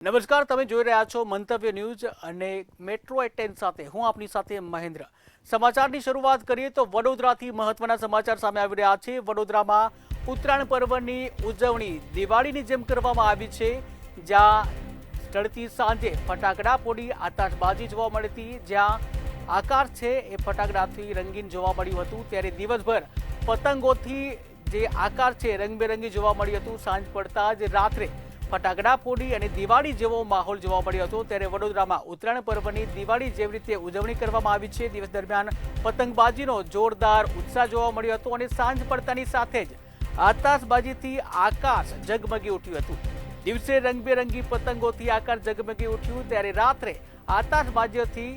નમસ્કાર, તમે જોઈ રહ્યા છો મંતવ્ય ન્યૂઝ અને મેટ્રો 10 સાથે હું આપની સાથે મહેન્દ્ર। સમાચારની શરૂઆત કરીએ તો વડોદરાથી મહત્વના સમાચાર સામે આવી રહ્યા છે। વડોદરામાં ઉત્તરાયણ પર્વની ઉજવણી દિવાળીની જેમ કરવામાં આવી છે, જ્યાં ચડતી સાંજે ફટાકડા ફોડી આતશબાજી જોવા મળી હતી, જ્યાં આકાશ છે એ ફટાકડાથી રંગીન જોવા મળ્યું હતું, ત્યારે દિવસભર પતંગોથી જે આકાર છે રંગબેરંગી જોવા મળ્યું હતું। સાંજ પડતા જ રાત્રે ફટાકડા ફોડી અને દિવાળી જેવો માહોલ જોવા મળ્યો હતો। ત્યારે વડોદરામાં ઉત્તરાયણ પર્વની દિવાળી જેવી રીતે ઉજવણી કરવામાં આવી છે। દિવસ દરમિયાન પતંગબાજીનો જોરદાર ઉત્સાહ જોવા મળ્યો હતો અને સાંજ પડતાની સાથે જ આતશબાજીથી આકાશ ઝગમગી ઉઠ્યું હતું। દિવસે રંગબેરંગી પતંગોથી આકાશ ઝગમગી ઉઠ્યું, ત્યારે રાત્રે આતશબાજીથી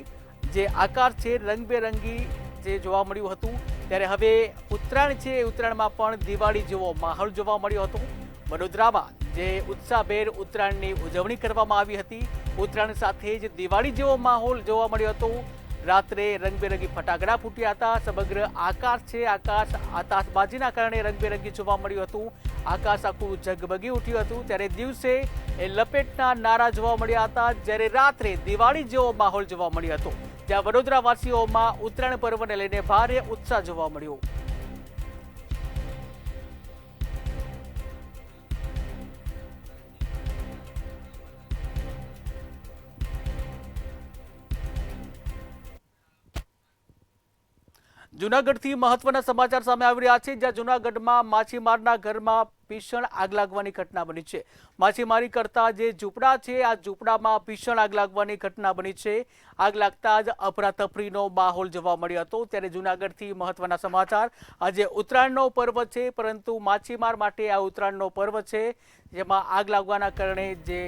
જે આકાશ છે રંગબેરંગી જે જોવા મળ્યું હતું। ત્યારે હવે ઉત્તરાયણ છે, ઉત્તરાયણમાં પણ દિવાળી જેવો માહોલ જોવા મળ્યો હતો। વડોદરામાં જે ઉત્સાહભેર ઉત્તરાયણની ઉજવણી કરવામાં આવી હતી, ઉત્તરાયણ સાથે જ દિવાળી જેવો માહોલ જોવા મળ્યો હતો। રાત્રે રંગબેરંગી ફટાકડા ફૂટ્યા હતા, સમગ્ર આકાશ છે આકાશ આતશબાજીના કારણે રંગબેરંગી જોવા મળ્યું હતું, આકાશ આખું ઝગમગી ઉઠ્યું હતું। ત્યારે દિવસે એ લપેટના નારા જોવા મળ્યા હતા, જ્યારે રાત્રે દિવાળી જેવો માહોલ જોવા મળ્યો હતો, જ્યાં વડોદરાવાસીઓમાં ઉત્તરાયણ પર્વને લઈને ભારે ઉત્સાહ જોવા મળ્યો। જૂનાગઢથી મહત્વના સમાચાર સામે આવી રહ્યા છે, જ્યાં જૂનાગઢમાં માછીમારના ઘરમાં ભીષણ આગ લાગવાની ઘટના બની છે। માછીમારી કરતા જે ઝૂંપડા છે, આ ઝૂંપડામાં ભીષણ આગ લાગવાની ઘટના બની છે। આગ લાગતા જ અફરાતફરીનો માહોલ જોવા મળ્યો હતો। ત્યારે જૂનાગઢથી મહત્વના સમાચાર, આજે ઉત્તરાયણનો પર્વ છે, પરંતુ માછીમાર માટે આ ઉત્તરાયણનો પર્વ છે, જેમાં આગ લાગવાના કારણે જે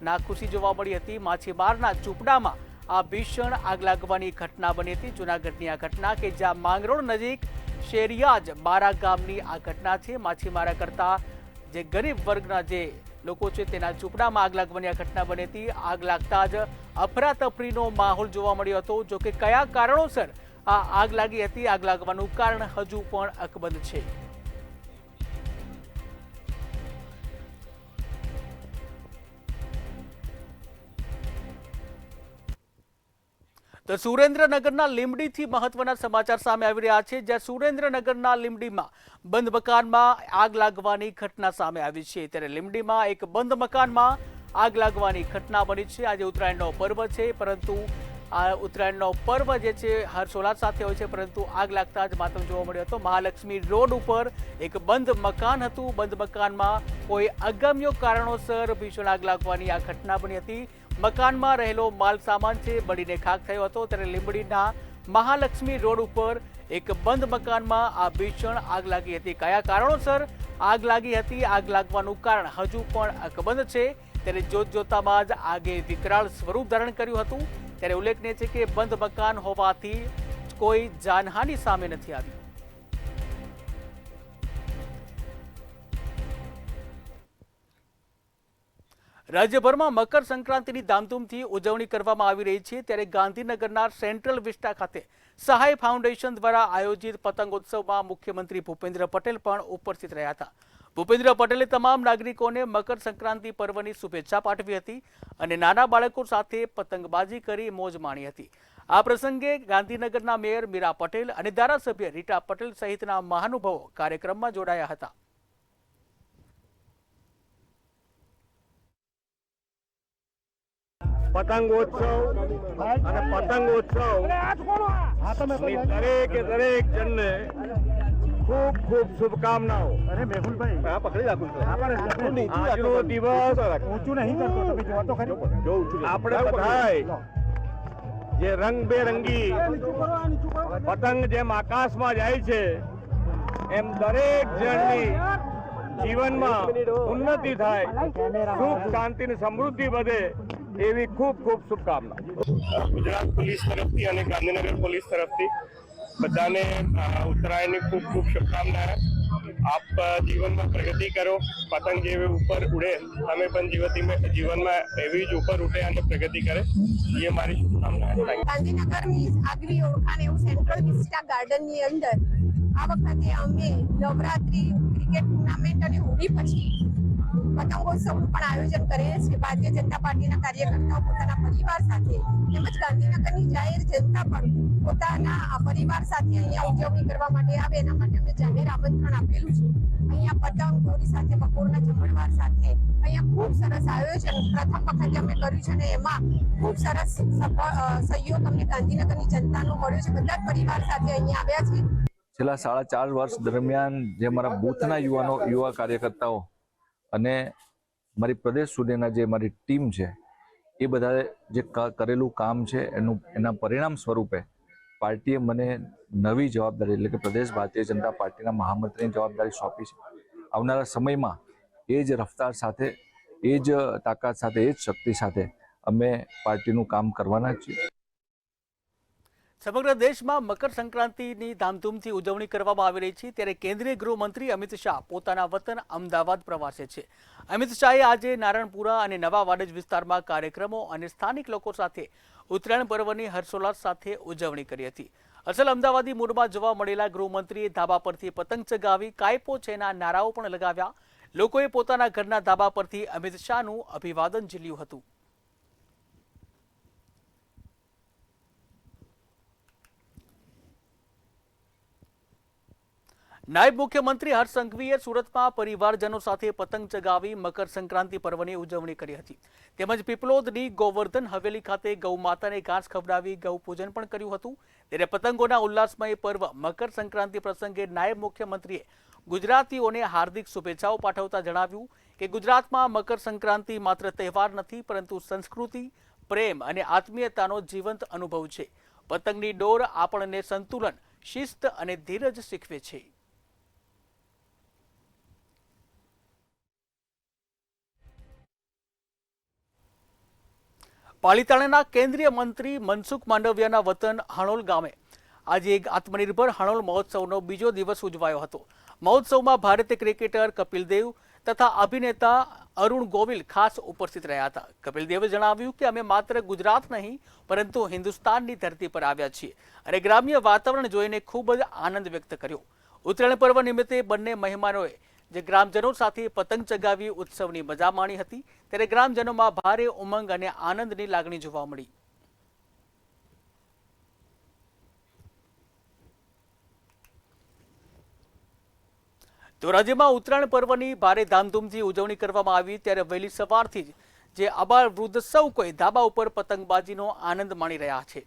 નાખુશી જોવા મળી હતી। માછીમારના ઝૂંપડામાં આ ભીષણ આગ લાગવાની ઘટના બની હતી। જૂનાગઢની આ ઘટના કે જ્યાં માંગરોળ નજીક શેરિયાજ બારા ગામની આ ઘટના છે। માછીમારા કરતા જે ગરીબ વર્ગના જે લોકો છે તેના ઝૂંપડામાં આગ લાગવાની આ ઘટના બની હતી। આગ લાગતા જ અફરાતફરીનો માહોલ જોવા મળ્યો હતો। જો કે કયા કારણોસર આ આગ લાગી હતી, આગ લાગવાનું કારણ હજુ પણ અકબંધ છે। તો સુરેન્દ્રનગરના લીંબડીથી મહત્વના સમાચાર સામે આવી રહ્યા છે, જ્યાં સુરેન્દ્રનગરના લીંબડીમાં બંધ મકાનમાં આગ લાગવાની ઘટના સામે આવી છે। ત્યારે લીંબડીમાં એક બંધ મકાનમાં આગ લાગવાની ઘટના બની છે। આજે ઉત્તરાયણનો પર્વ છે, પરંતુ આ ઉત્તરાયણનો પર્વ જે છે હર્ષોલ્લાસ સાથે હોય છે, પરંતુ આગ લાગતા જ માતમ જોવા મળ્યો હતો। મહાલક્ષ્મી રોડ ઉપર એક બંધ મકાન હતું, બંધ મકાનમાં કોઈ અગમ્ય કારણોસર ભીષણ આગ લાગવાની આ ઘટના બની હતી। મકાનમાં રહેલો માલ સામાન છે બળીને ખાખ થયો હતો। ત્યારે લીંબડીના મહાલક્ષ્મી રોડ ઉપર એક બંધ મકાનમાં આ ભીષણ આગ લાગી હતી। કયા કારણોસર આગ લાગી હતી, આગ લાગવાનું કારણ હજુ પણ અકબંધ છે। ત્યારે જોતજોતામાં જ આગે વિકરાળ સ્વરૂપ ધારણ કર્યું હતું। ત્યારે ઉલ્લેખનીય છે કે બંધ મકાન હોવાથી કોઈ જાનહાનિ સામે નથી આવી। રાજ્યભરમાં મકર સંક્રાંતિની ધામધૂમથી ઉજવણી કરવામાં આવી રહી છે। ત્યારે ગાંધીનગરના સેન્ટ્રલ વિસ્ટા ખાતે સહાય ફાઉન્ડેશન દ્વારા આયોજિત પતંગોત્સવમાં મુખ્યમંત્રી ભૂપેન્દ્ર પટેલ પણ ઉપસ્થિત રહ્યા હતા। ભૂપેન્દ્ર પટેલે તમામ નાગરિકોને મકર સંક્રાંતિ પર્વની શુભેચ્છા પાઠવી હતી અને નાના બાળકો સાથે પતંગબાજી કરી મોજ માણી હતી। આ પ્રસંગે ગાંધીનગરના મેયર મીરા પટેલ અને ધારાસભ્ય રીટા પટેલ સહિતના મહાનુભાવો કાર્યક્રમમાં જોડાયા હતા। પતંગોત્સવ અને પતંગોત્સવ દરેક જણને ખૂબ ખૂબ શુભકામનાઓ। આજનો દિવસ આપણે બધાય જે રંગબેરંગી પતંગ જેમ આકાશમાં જાય છે, એમ દરેક જણની જીવનમાં ઉન્નતિ થાય, સુખ શાંતિ અને સમૃદ્ધિ વધે, એવી ખૂબ ખૂબ શુભકામના। ગુજરાત પોલીસ તરફથી અને ગાંધીનગર પોલીસ તરફથી બધાને ઉત્તરાયણની ખૂબ ખૂબ શુભકામનાएं। આપ જીવનમાં પ્રગતિ કરો, પતંગ જેવી ઉપર ઉડે, અમે પણ જીવનમાં એવી જ ઉપર ઉડે અને પ્રગતિ કરે, એ મારી શુભકામનાएं। ગાંધીનગરની આગવી ઓળખાણ એવું સેન્ટ્રલ વિસ્ટા ગાર્ડનની અંદર આ વખતે અમે નવરાત્રી ક્રિકેટ ટુર્નામેન્ટ અને હોળી પછી પતંગોત્સવનું પણ આયોજન કરીએ છીએ. ભારતીય જનતા પાર્ટીના કાર્યકર્તાઓ પોતાના પરિવાર સાથે તેમજ ગાંધીનગરની જાહેર જનતા પણ પોતાના પરિવાર સાથે અહીંયા ઉજવણી કરવા માટે આવે એના માટે અમે જાહેર આમંત્રણ આપેલું છે. અહીંયા પતંગ દોરી સાથે બપોરના જમણવાર સાથે અહીંયા ખૂબ સરસ આયોજન પ્રથમ વખતે અમે કર્યું છે અને એમાં ખૂબ સરસ સહયોગ અમને ગાંધીનગરની જનતાનો મળ્યો છે. બધા જ પરિવાર સાથે અહીંયા આવ્યા છે. છેલ્લા 4.5 વર્ષ દરમિયાન જે મારા બૂથના યુવા કાર્યકર્તાઓ અને મારી પ્રદેશ સુધીના જે મારી ટીમ છે એ બધા જે કરેલું કામ છે એના પરિણામ સ્વરૂપે પાર્ટીએ મને નવી જવાબદારી એટલે કે પ્રદેશ ભારતીય જનતા પાર્ટીના મહામંત્રીની જવાબદારી સોંપી છે. આવનારા સમયમાં એ જ રફતાર સાથે, એ જ તાકાત સાથે, એ જ શક્તિ સાથે અમે પાર્ટીનું કામ કરવાના છીએ. સમગ્ર દેશમાં મકર સંક્રાંતિની ધામધૂમથી ઉજવણી કરવામાં આવી રહી છે, ત્યારે કેન્દ્રીય ગૃહમંત્રી અમિત શાહ પોતાના વતન અમદાવાદ પ્રવાસે છે. અમિત શાહે આજે નારણપુરા અને નવા વાડજ વિસ્તારમાં કાર્યક્રમો અને સ્થાનિક લોકો સાથે ઉત્તરાયણ પર્વની હર્ષોલ્લાસ સાથે ઉજવણી કરી હતી. અસલ અમદાવાદી મૂડમાં જોવા મળેલા ગૃહમંત્રીએ ધાબા પરથી પતંગ ચગાવી કાયપો છેના નારાઓ પણ લગાવ્યા. લોકોએ પોતાના ઘરના ધાબા પરથી અમિત શાહનું અભિવાદન ઝીલ્યું હતું. નાયબ મુખ્યમંત્રી હર્ષ સંઘવીએ સુરતમાં પરિવારજનો સાથે પતંગ ચગાવી મકર સંક્રાંતિ પર્વની ઉજવણી કરી હતી. તેમજ પીપલોદની ગોવર્ધન હવેલી ખાતે ગૌ માતાને ઘાસ ખવડાવી ગૌ પૂજન પણ કર્યું હતું. ત્યારે પતંગોના ઉલ્લાસમય પર્વ મકર સંક્રાંતિ પ્રસંગે નાયબ મુખ્યમંત્રીએ ગુજરાતીઓને હાર્દિક શુભેચ્છાઓ પાઠવતા જણાવ્યું કે ગુજરાતમાં મકર સંક્રાંતિ માત્ર તહેવાર નથી, પરંતુ સંસ્કૃતિ, પ્રેમ અને આત્મીયતાનો જીવંત અનુભવ છે. પતંગની ડોર આપણને સંતુલન, શિસ્ત અને ધીરજ શીખવે છે. પાલિતાણાના કેન્દ્રીય મંત્રી મનસુખ માંડવિયાના વતન હણોલ ગામે આજે આત્મનિર્ભર હણોલ મહોત્સવનો બીજો દિવસ ઉજવાયો હતો. મહોત્સવમાં ભારતીય ક્રિકેટર કપિલ દેવ તથા અભિનેતા અરુણ ગોવિલ ખાસ ઉપસ્થિત રહ્યા હતા. કપિલ દેવે જણાવ્યું કે અમે માત્ર ગુજરાત નહીં પરંતુ હિન્દુસ્તાનની ધરતી પર આવ્યા છીએ અને ગ્રામ્ય વાતાવરણ જોઈને ખૂબ જ આનંદ વ્યક્ત કર્યો. ઉત્તરાયણ પર્વ નિમિત્તે બંને મહેમાનોએ જે ગ્રામજનો સાથે પતંગ ચગાવી ઉત્સવની મજા માણી હતી, ત્યારે ગ્રામજનોમાં ભારે ઉમંગ અને આનંદની લાગણી જોવા મળી. તો રાજ્યમાં ઉત્તરાયણ પર્વની ભારે ધામધૂમથી ઉજવણી કરવામાં આવી, ત્યારે વહેલી સવારથી જ જે અબાલ વૃદ્ધ સૌ કોઈ ધાબા ઉપર પતંગબાજીનો આનંદ માણી રહ્યા છે.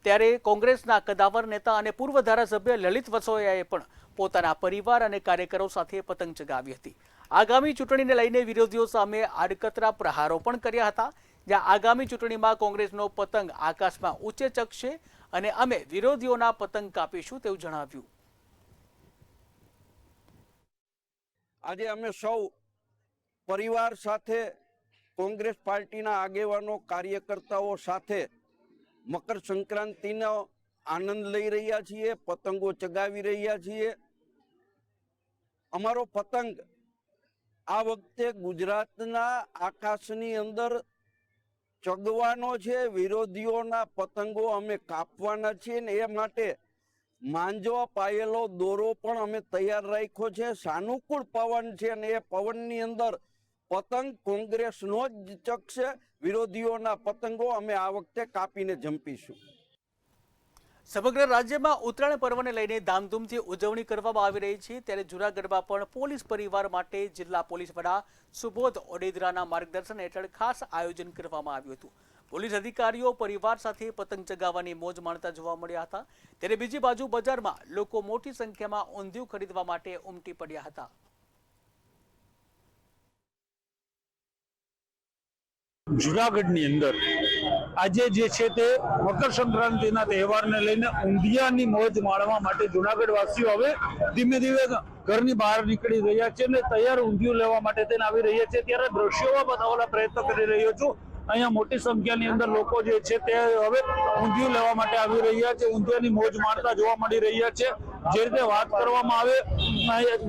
ત્યારે કોંગ્રેસના કદાવર નેતા અને પૂર્વ ધારાસભ્ય લલિત વસોયાએ પણ પોતાના પરિવાર અને કાર્યકરો સાથે પતંગ ચગાવી હતી. આગામી ચૂંટણીને લઈને વિરોધીઓ સામે આડકતરા પ્રહારો પણ કર્યા હતા. જ્યાં આગામી ચૂંટણીમાં કોંગ્રેસનો પતંગ આકાશમાં ઊંચે ચકશે અને અમે વિરોધીઓના પતંગ કાપીશું તેવું જણાવ્યું. આજે અમે સૌ પરિવાર સાથે કોંગ્રેસ પાર્ટીના આગેવાનો, કાર્યકર્તાઓ સાથે મકર સંક્રાંતિનો આનંદ લઈ રહ્યા છીએ, પતંગો ચગાવી રહ્યા છીએ. અમારો પતંગ આ વખતે ગુજરાતના આકાશની અંદર ચગવાનો છે. વિરોધીઓના પતંગો અમે કાપવાના છીએ ને એ માટે માંજવા પાયેલો દોરો પણ અમે તૈયાર રાખ્યો છે. સાનુકૂળ પવન છે અને એ પવનની અંદર પતંગ કોંગ્રેસનો જ ચકશે. વિરોધીઓના પતંગો અમે આ વખતે કાપીને જંપીશું. સમગ્ર રાજ્યમાં ઉત્તરાયણ પર્વને લઈને ધામધૂમથી ઉજવણી કરવામાં આવી રહી છે, ત્યારે જૂનાગઢમાં પણ પોલીસ પરિવાર માટે જિલ્લા પોલીસ વડા સુબોધ ઓડેદરાના માર્ગદર્શન હેઠળ ખાસ આયોજન કરવામાં આવ્યું હતું. પોલીસ અધિકારીઓ પરિવાર સાથે પતંગ ચગાવવાની મોજ માણતા જોવા મળ્યા હતા. ત્યારે બીજી બાજુ બજારમાં લોકો મોટી સંખ્યામાં ઊંધિયું ખરીદવા માટે ઉમટી પડ્યા હતા. જુનાગઢની અંદર આજે જે છે તે મકર સંક્રાંતિના તહેવારને લઈને ઊંધિયાની મોજ માણવા માટે જુનાગઢ વાસીઓ હવે ધીમે ધીમે ઘરની બહાર નીકળી રહ્યા છે અને તૈયાર ઊંધિયું લેવા માટે તેને આવી રહ્યા છે. ત્યારે દ્રશ્યોમાં બતાવવાના પ્રયત્ન કરી રહ્યો છું. અહીંયા મોટી સંખ્યાની અંદર લોકો જે છે તે હવે ઊંધિયું લેવા માટે આવી રહ્યા છે, ઊંધિયાની મોજ માણતા જોવા મળી રહ્યા છે. જે રીતે વાત કરવામાં આવે,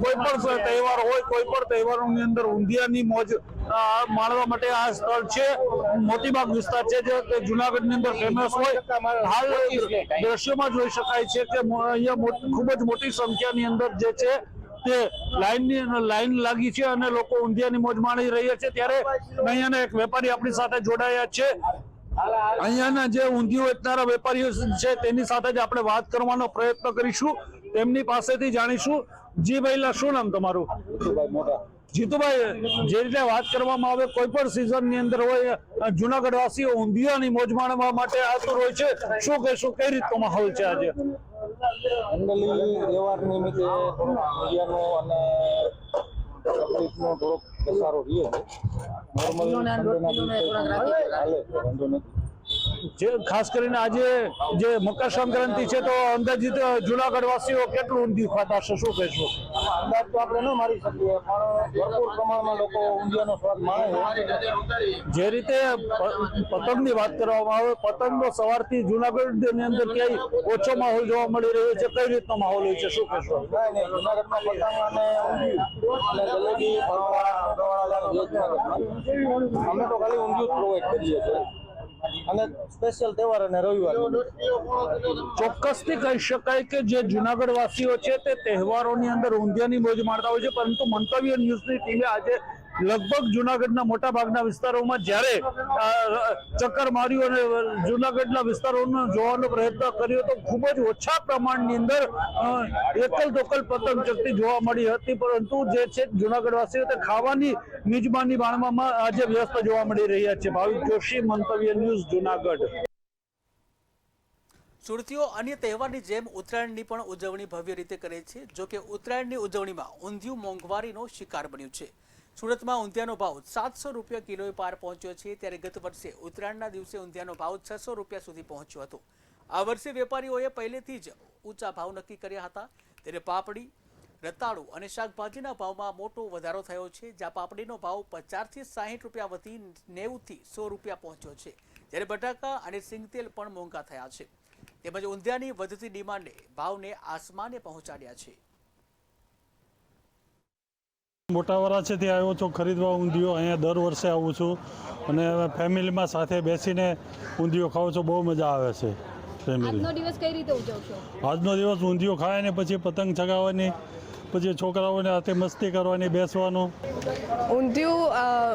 કોઈ પણ તહેવાર હોય, કોઈ પણ તહેવારોની અંદર ઊંધિયાની મોજ માણવા માટે આ સ્થળ છે. મોતીબાગ વિસ્તાર છે જે જુનાગઢની અંદર ફેમસ હોય. હાલ દ્રશ્યોમાં જોઈ શકાય છે કે અહીંયા ખૂબ જ મોટી સંખ્યાની અંદર જે છે તે લાઈન લાગી છે અને લોકો ઊંધિયાની મોજ માણી રહ્યા છે. ત્યારે અહીંયાના એક વેપારી આપણી સાથે જોડાયા છે. અહીંયાના જે ઊંધિયું વેચનારા વેપારીઓ છે તેની સાથે જ આપણે વાત કરવાનો પ્રયત્ન કરીશું. તેમની પાસેથી જાણીશું. જી ભાઈલા, શું નામ તમારું? જીતુભાઈ, જે રીતે વાત કરવામાં આવે, કોઈ પણ સિઝન ની અંદર હોય, જુનાગઢ વાસીઓ ઊંધિયાની મોજ માણવા માટે આતુર હોય છે. શું કહેશું, કઈ રીતનો માહોલ છે આજે? જનરલી તહેવાર નિમિત્તે ઊંધિયાનો અને તકલીફનો થોડોક ઘસારો રહ્યો છે. નોર્મલ હાલે છે, વાંધો નથી. જે ખાસ કરીને આજે જે મકર સંક્રાંતિ છે તો અંદાજિત જુનાગઢ વાસીઓ કેટલું ઊંધિયું ખાતા હશે, શું કહેશું? અંદાજ તો આપણે ન મારી શકીએ, પણ ભરપૂર પ્રમાણમાં લોકો ઊંધિયાનો સ્વાદ માણે છે. જે રીતે પતંગની વાત કરવામાં આવે, પતંગનો સવારથી જુનાગઢની અંદર ક્યાંય ઓછો માહોલ જોવા મળી રહ્યો છે, કઈ રીતનો માહોલ હોય છે, શું કહેશો? નહીં, જુનાગઢમાં પતંગ અને ઊંધિયું અને જલેબી અમે તો ખાલી ઊંધિયું જ પ્રોવાઈડ કરીએ છીએ, અને સ્પેશિયલ તહેવાર અને રવિવાર. ચોક્કસથી કહી શકાય કે જે જુનાગઢ વાસીઓ છે તે તહેવારોની અંદર ઊંધિયાની મોજ માણતા હોય છે, પરંતુ મંતવ્ય ન્યૂઝની ટીમે આજે લગભગ જુનાગઢના મોટા ભાગના વિસ્તારોમાં જ્યારે ચક્કર માર્યું અને જુનાગઢના વિસ્તારોનો જોવાનો પ્રયત્ન કર્યો તો ખૂબ જ ઓછા પ્રમાણની અંદર એકલ દોકલ પતંગ ચકતી જોવા મળી હતી. પરંતુ જે છે જુનાગઢ વાસીઓ તે ખાવાની મિજબાની માણવામાં આજે વ્યસ્ત જોવા મળી રહ્યા છે. ભાવિક જોશી, મંતવ્ય ન્યૂઝ, જુનાગઢ. સુરતીઓ અન્ય તહેવારની જેમ ઉત્તરાયણની પણ ઉજવણી ભવ્ય રીતે કરે છે. જો કે ઉત્તરાયણની ઉજવણીમાં ઊંધિયું મોંઘવારીનો શિકાર બન્યું છે. સુરતમાં ઊંધિયાનો ભાવ 700 રૂપિયા કિલોએ પાર પહોંચ્યો છે, ત્યારે ગત વર્ષે ઉત્તરાયણના દિવસે ઊંધિયાનો ભાવ 600 રૂપિયા સુધી પહોંચ્યો હતો. આ વર્ષે વેપારીઓએ પહેલેથી જ ઊંચા ભાવ નક્કી કર્યા હતા. ત્યારે પાપડી, રતાળુ અને શાકભાજીના ભાવમાં મોટો વધારો થયો છે, જ્યાં પાપડીનો ભાવ 50 થી 60 રૂપિયા વધી 90 થી 100 રૂપિયા પહોંચ્યો છે. જ્યારે બટાકા અને સિંગતેલ પણ મોંઘા થયા છે. તેમજ ઊંધિયાની વધતી ડિમાન્ડે ભાવને આસમાને પહોંચાડ્યા છે. મોટાવાળા છે ત્યાં આવ્યો છું ખરીદવા ઊંધિયું. અહીંયા દર વર્ષે આવું છું અને ફેમિલીમાં સાથે બેસીને ઊંધિયું ખાઉં છું, બહુ મજા આવે છે. આજનો દિવસ કઈ રીતે ઉજવશો? આજનો દિવસ ઊંધિયું ખાઈને પછી પતંગ ચગાવવાની, પછી છોકરાઓને હાથે મસ્તી કરવાની, બેસવાનું. ઊંધિયું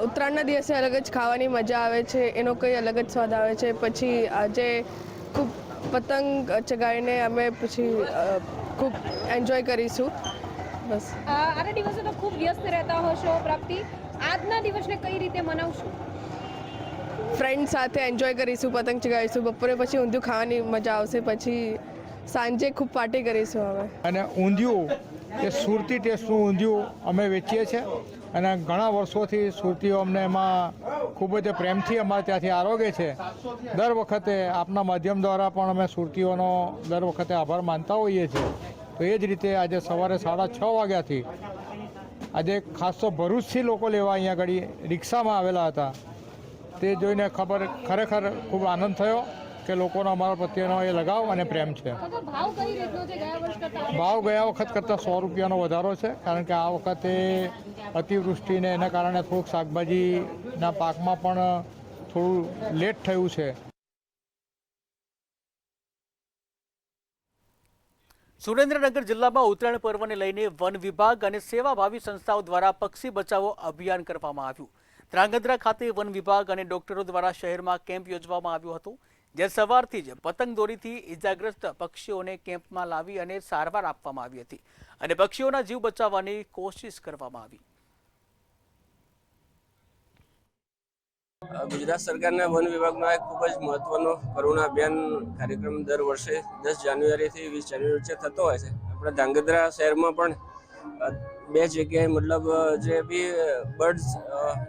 ઉત્તરાયણના દિવસે અલગ જ ખાવાની મજા આવે છે, એનો કંઈ અલગ જ સ્વાદ આવે છે. પછી આજે ખૂબ પતંગ ચગાવીને અમે પછી ખૂબ એન્જોય કરીશું. બસ આના દિવસે તો ખૂબ વ્યસ્ત રહેતા હશો પ્રાપ્તિ, આજના દિવસને કઈ રીતે મનાવશું? ફ્રેન્ડ સાથે એન્જોય કરીશું, પતંગ ચગાવીશું, બપોરે પછી ઊંધિયું ખાવાની મજા આવશે, પછી સાંજે ખૂબ પાર્ટી કરીશું અમે. અને ઊંધિયું એ સુરતી ટેસ્ટનું ઊંધિયું અમે વેચીએ છીએ, અને ઘણા વર્ષોથી સુરતીઓ અમને એમાં ખૂબ જ પ્રેમથી અમારે ત્યાંથી આરોગે છે. દર વખતે આપના માધ્યમ દ્વારા પણ અમે સુરતીઓનો દર વખતે આભાર માનતા હોઈએ છીએ. તો એ જ રીતે આજે સવારે 6:30 વાગ્યાથી આજે ખાસ તો ભરૂચથી લોકો લેવા અહીંયા આગળ રિક્ષામાં આવેલા હતા. તે જોઈને ખરેખર ખૂબ આનંદ થયો કે લોકોનો અમારા પ્રત્યેનો એ લગાવ અને પ્રેમ છે. ભાવ ગયા વખત કરતાં 100 રૂપિયાનો વધારો છે, કારણ કે આ વખતે અતિવૃષ્ટિને એના કારણે થોડુંક શાકભાજીના પાકમાં પણ થોડું લેટ થયું છે. સુરેન્દ્રનગર જિલ્લામાં ઉત્તરાયણ પર્વને લઈને વન વિભાગ અને સેવાભાવી સંસ્થાઓ દ્વારા પક્ષી બચાવો અભિયાન કરવામાં આવ્યું. ધ્રાંગધ્રા ખાતે વન વિભાગ અને ડોક્ટરો દ્વારા શહેરમાં કેમ્પ યોજવામાં આવ્યો હતો, જ્યાં સવારથી જ પતંગ દોરીથી ઇજાગ્રસ્ત પક્ષીઓને કેમ્પમાં લાવી અને સારવાર આપવામાં આવી હતી અને પક્ષીઓના જીવ બચાવવાની કોશિશ કરવામાં આવી. ગુજરાત સરકારના વન વિભાગનો એક ખૂબ જ મહત્વનો કરુણા અભિયાન કાર્યક્રમ દર વર્ષે 10 જાન્યુઆરીથી 20 જાન્યુઆરી વચ્ચે થતો હોય છે. આપણે ધ્રાંગધ્રા શહેરમાં પણ 2 જગ્યાએ મતલબ જે બી બર્ડ્સ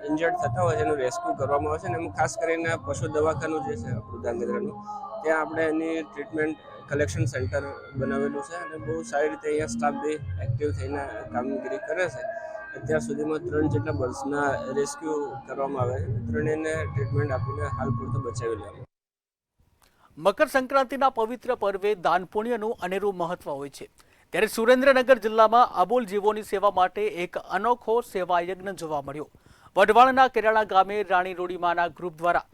ઇન્જર્ડ થતા હોય છે એનું રેસ્ક્યુ કરવામાં આવે છે, અને એમાં ખાસ કરીને પશુ દવાખાનું જે છે આપણું ધ્રાંગધ્રાનું, ત્યાં આપણે એની ટ્રીટમેન્ટ કલેક્શન સેન્ટર બનાવેલું છે, અને બહુ સારી રીતે અહીંયા સ્ટાફ બી એક્ટિવ થઈને કામગીરી કરે છે. અત્યાર સુધીમાં 3 જેટલા બર્ડ્સના રેસ્ક્યુ કરવામાં આવે છે, ત્રણેયને ટ્રીટમેન્ટ આપીને હાલ પૂરતો બચાવી લેવામાં. મકર સંક્રાંતિના પવિત્ર પર્વે દાન પુણ્યનું અનેરું મહત્વ હોય છે, ત્યારે સુરેન્દ્રનગર જિલ્લામાં અબોલ જીવોની સેવા માટે એક અનોખો સેવા યજ્ઞ જોવા મળ્યો. વઢવાણના કેરાળા ગામે રાણી રોડીમાના ગ્રુપ દ્વારા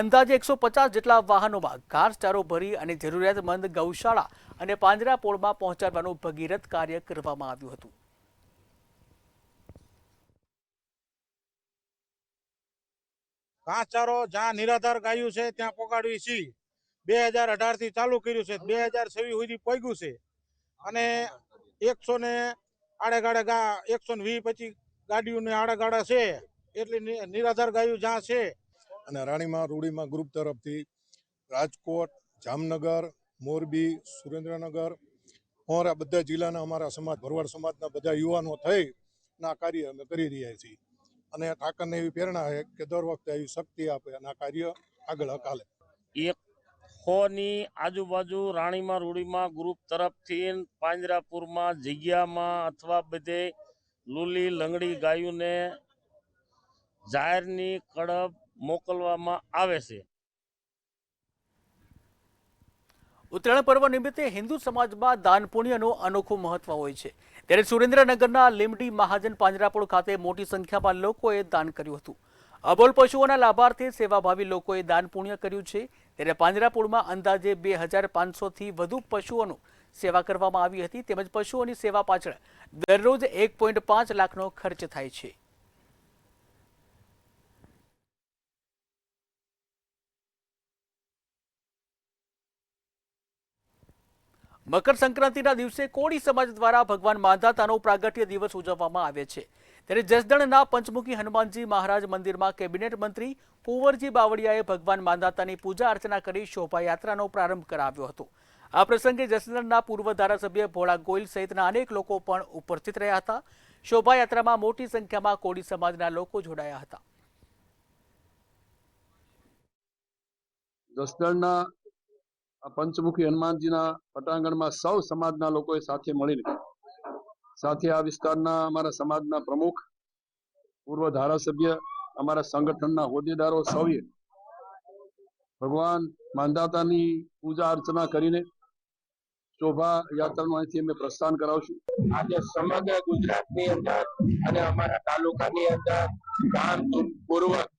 અંદાજે 150 જેટલા વાહનોમાં ઘાસચારો ભરી અને જરૂરિયાતમંદ ગૌશાળા અને પાંજરાપોળમાં પહોંચાડવાનું ભગીરથ કાર્ય કરવામાં આવ્યું હતું. ઘાસચારો જ્યાં નિરાધાર ગાયું છે ત્યાં પોગાડવી છે. 2018 થી ચાલુ કર્યું છે, 2026 સુધી પહોંચ્યું છે અને 100 ને આડેગાડે 120-25 ગાડીઓને આડાગાડા છે, એટલી નિરાધાર ગાયું જ્યાં છે. અને રાણીમાં રૂડીમાં ગ્રુપ તરફથી રાજકોટ, જામનગર, મોરબી, સુરેન્દ્રનગર આ બધા જિલ્લાના અમારા સમાજ ભરવાડ સમાજના બધા યુવાનો થઈ આ કાર્ય અમે કરી રહ્યા છીએ અને ઠાકરને એવી પ્રેરણા છે કે દર વખતે એવી શક્તિ આપે અને આ કાર્ય આગળ હકાલે. 100ની આજુબાજુ રાણીમાં રૂડીમાં ગ્રુપ તરફથી પાંજરાપુરમાં જગ્યામાં અથવા બધે લૂલી લંગડી ગાયોને જાહેરની કડબ મોકલવામાં આવે છે. ઉત્તરાયણ પર્વ નિમિત્તે હિન્દુ સમાજમાં દાન પુણ્યનું અનોખું મહત્વ હોય છે, ત્યારે સુરેન્દ્રનગરના લીમડી મહાજન પાંજરાપોળ ખાતે મોટી સંખ્યામાં લોકોએ દાન કર્યું હતું. અબોલ પશુઓના લાભાર્થે સેવાભાવી લોકોએ દાન પુણ્ય કર્યું છે, ત્યારે પાંજરાપોળમાં અંદાજે 2500થી વધુ પશુઓનું સેવા કરવામાં આવી હતી, તેમજ પશુઓની સેવા પાછળ દરરોજ 1.5 લાખનો ખર્ચ થાય છે. મકર સંક્રાંતિના દિવસે કોળી સમાજ દ્વારા ભગવાન માંધાતાનો પ્રાગટ્ય દિવસ ઉજવવામાં આવે છે, ત્યારે જસદણના પંચમુખી હનુમાનજી મહારાજ મંદિરમાં કેબિનેટ મંત્રી કુંવરજી બાવળિયાએ ભગવાન માંધાતાની પૂજા અર્ચના કરી શોભાયાત્રાનો પ્રારંભ કરાવ્યો હતો. આ પ્રસંગે જસદણના પૂર્વ ધારાસભ્ય ભોળા ગોયલ સહિતના અનેક લોકો પણ ઉપસ્થિત રહ્યા હતા. શોભાયાત્રામાં મોટી સંખ્યામાં કોળી સમાજના લોકો જોડાયા હતા. જસદણના પંચમુખી હનુમાનજીના પટાંગણમાં સૌ સમાજના લોકોએ સાથે મળીને સાથે આ વિસ્તારના અમારા સમાજના પ્રમુખ, પૂર્વ ધારાસભ્ય, અમારા સંગઠનના હોદ્દેદારો સૌએ ભગવાન માંધાતાની પૂજા અર્ચના કરીને શોભાયાત્રાનું અહીંથી અમે પ્રસ્થાન કરાવશું. આજે સમગ્ર ગુજરાતની અંદર અને અમારા તાલુકાની અંદર ધામધૂમપૂર્વક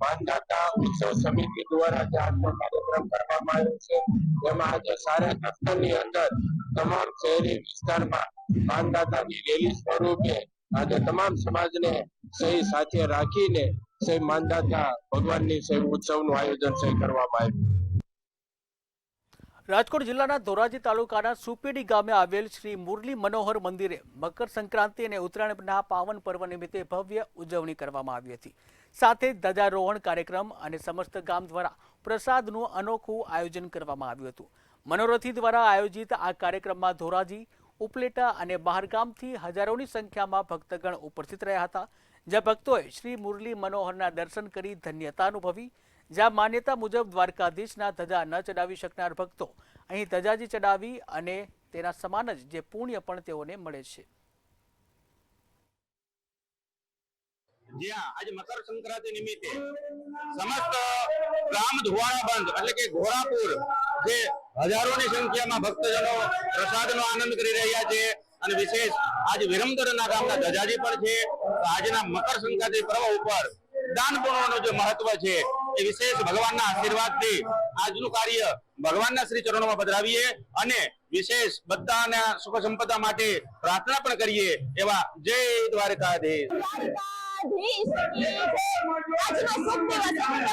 માંધાતા ઉત્સવ સમિતિ દ્વારા જે આજનો કાર્યક્રમ કરવામાં આવ્યો છે, તેમાં આજે સારા દફતરની અંદર તમામ શહેરી વિસ્તારમાં માંધાતાની રેલી સ્વરૂપે આજે તમામ સમાજને સહી સાથે રાખીને સહી માંધાતા ભગવાનની સહી ઉત્સવનું આયોજન સહી કરવામાં આવ્યું. રાજકોટ જિલ્લાના ધોરાજી તાલુકાના સુપેડી ગામે આવેલ શ્રી મુરલી મનોહર મંદિરે મકર સંક્રાંતિ અને ઉત્તરાયણના પાવન પર્વ નિમિત્તે ભવ્ય ઉજવણી કરવામાં આવી હતી. સાથે ધ્વજારોહણ કાર્યક્રમ અને સમસ્ત ગામ દ્વારા પ્રસાદનું અનોખું આયોજન કરવામાં આવ્યું હતું. મનોરથી દ્વારા આયોજિત આ કાર્યક્રમમાં ધોરાજી, ઉપલેટા અને બહારગામથી હજારોની સંખ્યામાં ભક્તગણ ઉપસ્થિત રહ્યા હતા, જ્યાં ભક્તોએ શ્રી મુરલી મનોહરના દર્શન કરી ધન્યતા અનુભવી. જ્યાં માન્યતા મુજબ દ્વારકાધીશના ધજા ન ચડાવી શકનાર ભક્તો અહીં ધજાજી ચડાવી અને તેના સમાન જ જે પુણ્ય પણ તેઓને મળે છે. જ્યાં આજે મકર સંક્રાંતિ નિમિત્તે સમસ્ત ગામ ધોવાણા બંધ એટલે કે ઘોરાપુર જે હજારોની સંખ્યામાં ભક્તજનો પ્રસાદનો આનંદ કરી રહ્યા છે અને વિશેષ આજે વિરમદરના ગામના ધજાજી પણ છે. આજના મકર સંક્રાંતિ પર્વ ઉપર દાન પુણ્યનું જે મહત્વ છે એ વિશેષ ભગવાનના આશીર્વાદથી આજનું કાર્ય ભગવાનના શ્રી ચરણોમાં પધરાવીએ અને વિશેષ બધાના સુખ સંપદા માટે પ્રાર્થના પણ કરીએ. એવા જય દ્વારકાધીશ.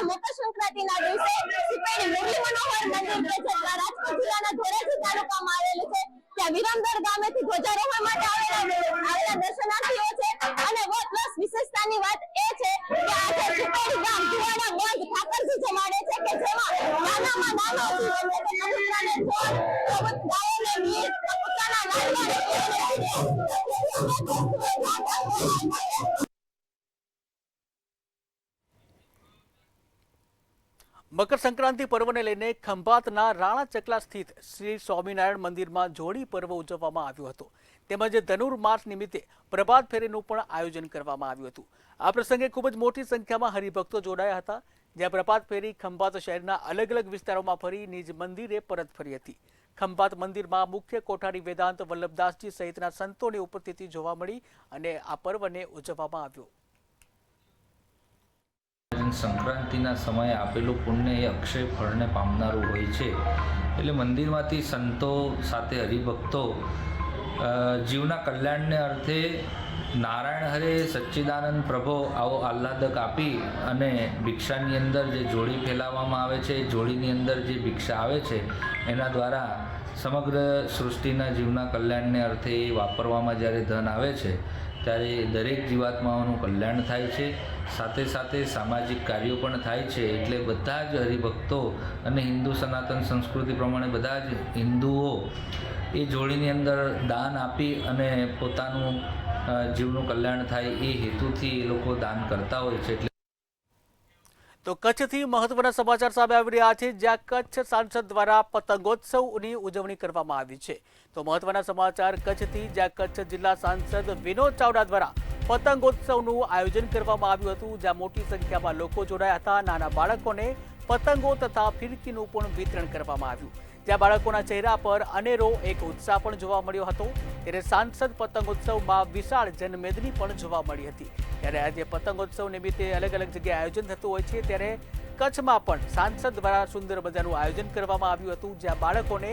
મકર સંક્રાંતિના દિવસે સુપેડી મુરલી મનોહર મંદિર કે જે રાજકોટ જિલ્લાના ધોરાજી તાલુકામાં આવેલું છે, ત્યાં વિરમદર ગામેથી ધ્વજારોહણ માટે આવેલા દર્શનાર્થીઓ છે. અને પ્લસ વિશેષતાની વાત એ છે કે આજે સુપેડી ગામ ધોવાણા બંધ ઠાકરજી જમાડે છે કે જેમાં નાનામાં નાનો જીવ એટલે કે કબૂતરાને છોડ, ગાયોને નીર, કબૂતરાના લાડવા. મકર સંક્રાંતિ પર્વને લઈને ખંભાતના રાણા ચકલા સ્થિત શ્રી સ્વામિનારાયણ મંદિરમાં જોડી પર્વ ઉજવવામાં આવ્યું હતું, તેમજ ધનુર્માસ નિમિત્તે પ્રભાત ફેરીનું પણ આયોજન કરવામાં આવ્યું હતું. આ પ્રસંગે ખૂબ જ મોટી સંખ્યામાં હરિભક્તો જોડાયા હતા, જ્યાં પ્રભાત ફેરી ખંભાત શહેરના અલગ અલગ વિસ્તારોમાં ફરી નિજ મંદિરે પરત ફરી હતી. ખંભાત મંદિરમાં મુખ્ય કોઠારી વેદાંત વલ્લભદાસજી સહિતના સંતોની ઉપસ્થિતિ જોવા મળી અને આ પર્વને ઉજવવામાં આવ્યો. સંક્રાંતિના સમયે આપેલું પુણ્ય એ અક્ષય ફળને પામનારું હોય છે. એટલે મંદિરમાંથી સંતો સાથે હરિભક્તો જીવના કલ્યાણને અર્થે નારાયણ હરે સચ્ચિદાનંદ પ્રભો આવો આહ્લાદક આપી અને ભિક્ષાની અંદર જે જોડી ફેલાવવામાં આવે છે, જોડીની અંદર જે ભિક્ષા આવે છે એના દ્વારા સમગ્ર સૃષ્ટિના જીવના કલ્યાણને અર્થે એ વાપરવામાં જ્યારે ધન આવે છે ત્યારે દરેક જીવાત્માઓનું કલ્યાણ થાય છે, સાથે સાથે સામાજિક કાર્યો પણ થાય છે. એટલે બધા જ હરિભક્તો અને હિન્દુ સનાતન સંસ્કૃતિ પ્રમાણે બધા જ હિન્દુઓ એ જોડીની અંદર દાન આપી અને પોતાનું જીવનું કલ્યાણ થાય એ હેતુથી એ લોકો દાન કરતા હોય છે. તો કચ્છથી મહત્વના સમાચાર સામે આવી રહ્યા છે, જ્યાં કચ્છ સાંસદ દ્વારા પતંગોત્સવની ઉજવણી કરવામાં આવી છે. તો મહત્વના સમાચાર કચ્છથી, જ્યાં કચ્છ જિલ્લા સાંસદ વિનોદ ચાવડા દ્વારા પતંગોત્સવનું આયોજન કરવામાં આવ્યું હતું, જ્યાં મોટી સંખ્યામાં લોકો જોડાયા હતા. નાના બાળકોને પતંગો તથા ફિરકીનું પણ વિતરણ કરવામાં આવ્યું, જ્યાં બાળકોના ચહેરા પર અનેરો એક ઉત્સાહ પણ જોવા મળ્યો હતો. ત્યારે સાંસદ પતંગોત્સવમાં વિશાળ જનમેદની પણ જોવા મળી હતી. ત્યારે આજે પતંગોત્સવ નિમિત્તે અલગ અલગ જગ્યાએ આયોજન થતું હોય છે, ત્યારે કચ્છમાં પણ સાંસદ દ્વારા સુંદર મજાનું આયોજન કરવામાં આવ્યું હતું, જ્યાં બાળકોને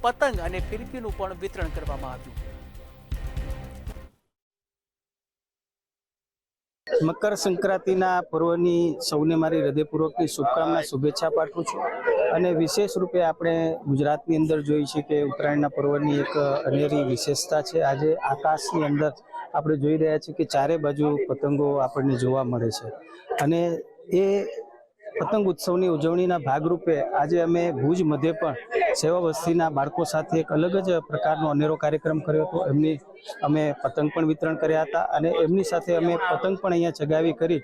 પતંગ અને ફિરકીનું પણ વિતરણ કરવામાં આવ્યું. મકર સંક્રાંતિના પર્વની સૌને મારી હૃદયપૂર્વકની શુભકામના, શુભેચ્છા પાઠવું છું. અને વિશેષ રૂપે આપણે ગુજરાતની અંદર જોઈએ છીએ કે ઉત્તરાયણના પર્વની એક અનેરી વિશેષતા છે. આજે આકાશની અંદર આપણે જોઈ રહ્યા છીએ કે ચારે બાજુ પતંગો આપણને જોવા મળે છે, અને એ પતંગ ઉત્સવની ઉજવણીના ભાગરૂપે આજે અમે ભુજ મધ્યે પણ સેવા વસ્તીના બાળકો સાથે એક અલગ જ પ્રકારનો અનેરો કાર્યક્રમ કર્યો હતો. અમે પતંગ પણ વિતરણ કર્યા હતા અને એમની સાથે અમે પતંગ પણ અહીંયા ચગાવી કરી.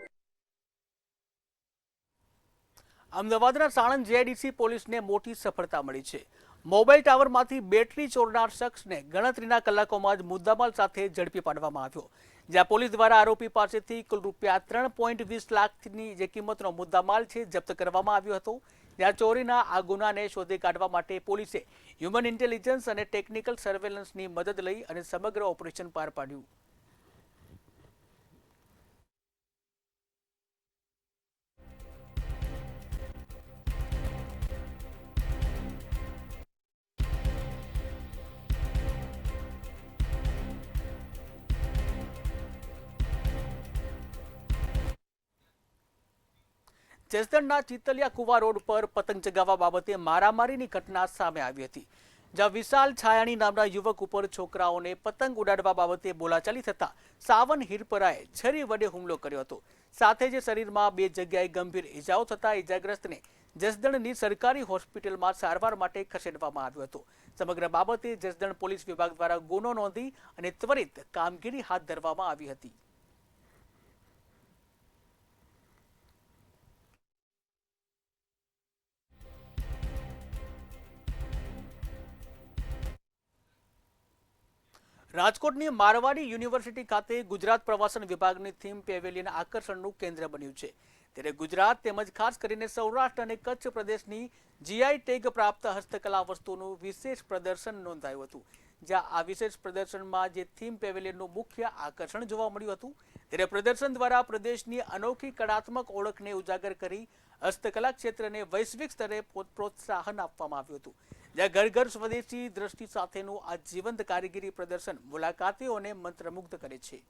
અમદાવાદના સાણંદ જીઆઈડીસી પોલીસને મોટી સફળતા મળી છે. મોબાઈલ ટાવરમાંથી બેટરી ચોરનાર શખ્સને ગણતરીના કલાકોમાં જ મુદ્દામાલ સાથે ઝડપી પાડવામાં આવ્યો, જ્યાં પોલીસ દ્વારા આરોપી પાસેથી કુલ રૂપિયા 3.20 લાખની જે કિંમતનો મુદ્દામાલ છે જપ્ત કરવામાં આવ્યો હતો. જ્યાં ચોરીના આ ગુનાને શોધી કાઢવા માટે પોલીસે હ્યુમન ઇન્ટેલિજન્સ અને ટેકનિકલ સર્વેલન્સની મદદ લઈ અને સમગ્ર ઓપરેશન પાર પાડ્યું. જસદણના ચિતલિયા કુવા રોડ પર પતંગ ચગાવવા બાબતે મારામારીની ઘટના સામે આવી હતી, જ્યાં વિશાલ છાયાણી નામના યુવક ઉપર છોકરાઓને પતંગ ઉડાડવા બાબતે બોલાચાલી થતા સાવન હિરપરાએ છરી વડે હુમલો કર્યો હતો. સાથે જ શરીરમાં 2 જગ્યાએ ગંભીર ઇજાઓ થતા ઇજાગ્રસ્તને જસદણની સરકારી હોસ્પિટલમાં સારવાર માટે ખસેડવામાં આવ્યો હતો. સમગ્ર બાબતે જસદણ પોલીસ વિભાગ દ્વારા ગુનો નોંધી અને ત્વરિત કામગીરી હાથ ધરવામાં આવી હતી. રાજકોટની મારવાડી યુનિવર્સિટી ખાતે ગુજરાત પ્રવાસન વિભાગની થીમ પેવેલિયન આકર્ષણનું કેન્દ્ર બન્યું છે. ત્યારે ગુજરાત તેમજ ખાસ કરીને સૌરાષ્ટ્ર અને કચ્છ પ્રદેશની જીઆઈ ટેગ પ્રાપ્ત હસ્તકલા વસ્તુનું વિશેષ પ્રદર્શન નોંધાયું હતું, જ્યાં આ વિશેષ પ્રદર્શનમાં જે થીમ પેવેલિયનનું મુખ્ય આકર્ષણ જોવા મળ્યું હતું. ત્યારે પ્રદર્શન દ્વારા પ્રદેશની અનોખી કળાત્મક ઓળખને ઉજાગર કરી હસ્તકલા ક્ષેત્રને વૈશ્વિક સ્તરે પ્રોત્સાહન આપવામાં આવ્યું હતું, જ્યાં ઘર ઘર સ્વદેશી દ્રષ્ટિ સાથેનું આ જીવંત કારીગરી પ્રદર્શન મુલાકાતીઓને મંત્રમુગ્ધ કરે છે.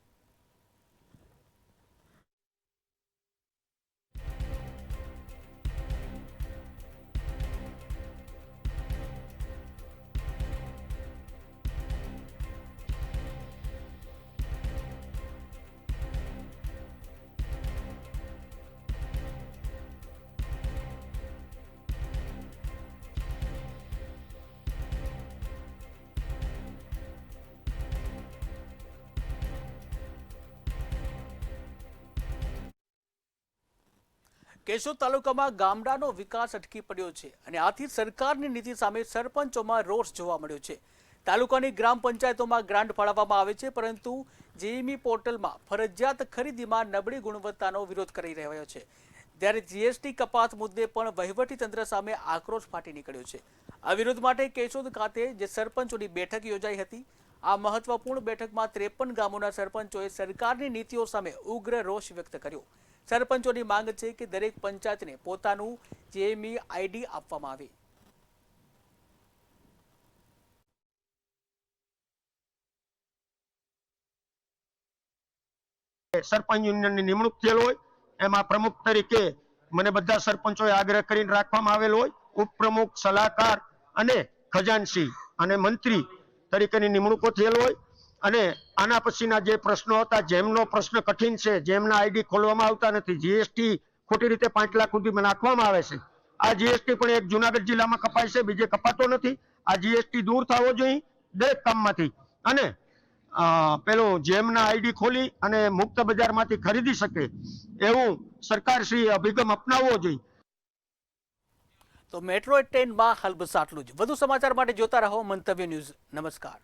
કેશોદ તાલુકામાં ગામડાનો વિકાસ અટકી પડ્યો છે અને આથી સરકારની નીતિ સામે સરપંચોમાં રોષ જોવા મળ્યો છે. તાલુકાની ગ્રામ પંચાયતોમાં ગ્રાન્ટ ફાળવવામાં આવે છે, પરંતુ જીઈમી પોર્ટલમાં ફરજિયાત ખરીદીમાં નબળી ગુણવત્તાનો વિરોધ કરી રહ્યો છે. ત્યારે જીએસટી કપાત મુદ્દે પણ વહીવટીતંત્ર સામે આક્રોશ ફાટી નીકળ્યો છે. આ વિરોધ માટે કેશોદ ખાતે જે સરપંચોની બેઠક યોજાઈ હતી. આ મહત્વપૂર્ણ બેઠકમાં 53 ગામોના સરપંચોએ સરકારની નીતિઓ સામે ઉગ્ર રોષ વ્યક્ત કર્યો. સરપંચોની માંગ છે કે દરેક પંચાયતને પોતાનું જીએમઈ આઈડી આપવામાં આવે. સરપંચ યુનિયનની નિમણૂક થયેલ હોય, એમાં પ્રમુખ તરીકે મને બધા સરપંચોએ આગ્રહ કરીને રાખવામાં આવેલ હોય, ઉપપ્રમુખ, સલાહકાર અને ખજાનચી અને મંત્રી તરીકેની નિમણૂકો થયેલ હોય. અને આના પછીના જે પ્રશ્નો હતા, જેમનો પ્રશ્ન કઠિન છે, જેમના આઈડી ખોલવામાં આવતા નથી, જીએસટી ખોટી રીતે 5 લાખ સુધીમાં નાખવામાં આવે છે, આ જીએસટી પણ એક જુનાગઢ જિલ્લામાં કપાય છે, બીજે કપાતો નથી. આ જીએસટી દૂર થવો જોઈએ દરેક કામમાંથી. અને પેલું જેમના આઈડી ખોલી અને મુક્ત બજારમાંથી ખરીદી શકે એવું સરકારશ્રીએ અભિગમ અપનાવવો જોઈએ. તો મેટ્રો ટ્રેનમાં હાલ બસ આટલું જ. વધુ સમાચાર માટે જોતા રહો મંતવ્ય ન્યૂઝ. નમસ્કાર.